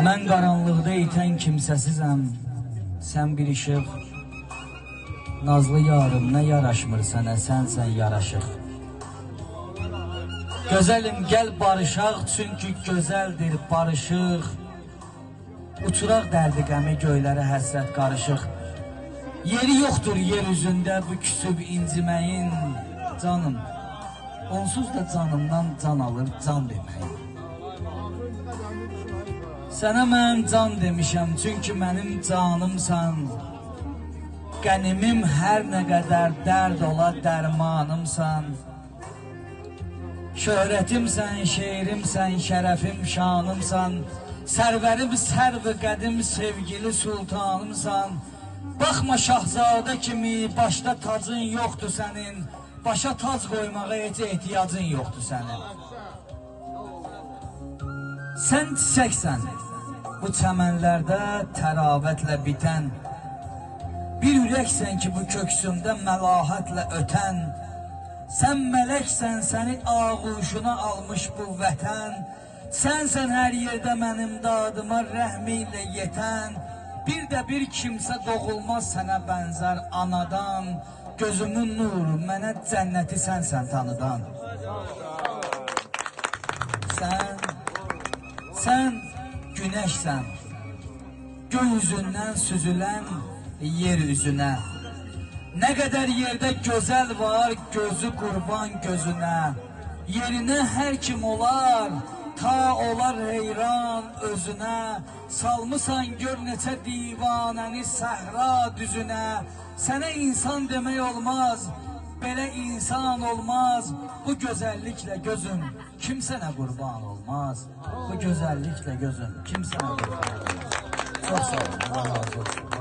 Mən qaranlıqda itən kimsəsizəm, sən bir işıq. Nazlı yarım, nə yaraşmır sənə, sənsən yaraşıq. Gözəlim, gəl barışaq, çünki gözəldir barışıq. Uçuraq dərdi qəmi, göylərə həsrət qarışıq. Yeri yoxdur yer üzündə bu küsüb inciməyin. Canım, onsuz da canımdan can alır can deməyin. Sənə mən can demişəm, çünki mənim canımsan. Qənimim hər nə qədər dərd ola dərmanımsan. Şöhrətimsən, şeirimsən, şərəfim, şanımsan. Sərvərim, sərv-i qədim, sevgili sultanımsan. Baxma şahzadə kimi, başda tacın yoxdur sənin. Başa tac qoymağa heç ehtiyacın yoxdur sənin. Sən çiçəksən, bu çəmənlərdə təravətlə bitən. Bir ürəksən ki, bu köksündə məlahətlə ötən. Sən mələksən, səni ağuşuna almış bu vətən. Sənsən hər yerdə mənim dadıma rəhmi ilə yetən. Bir də bir kimsə doğulmaz sənə bənzər anadan. Gözümün nuru, mənə cənnəti sənsən tanıdan. Sən günəşsən, göy üzündən süzülən yer üzünə. Nə qədər yerdə gözəl var, gözü qurban gözünə. Yerinə hər kim olar, ta olar heyran özünə. Salmısan gör neçə divanəni səhra düzünə. Sənə insan demək olmaz, belə insan olmaz. Bu gözəlliklə gözüm kimsənə qurban olmaz. Bu gözəlliklə gözüm kimsənə qurban olmaz. Çox sağ olun, Allah razı olsun.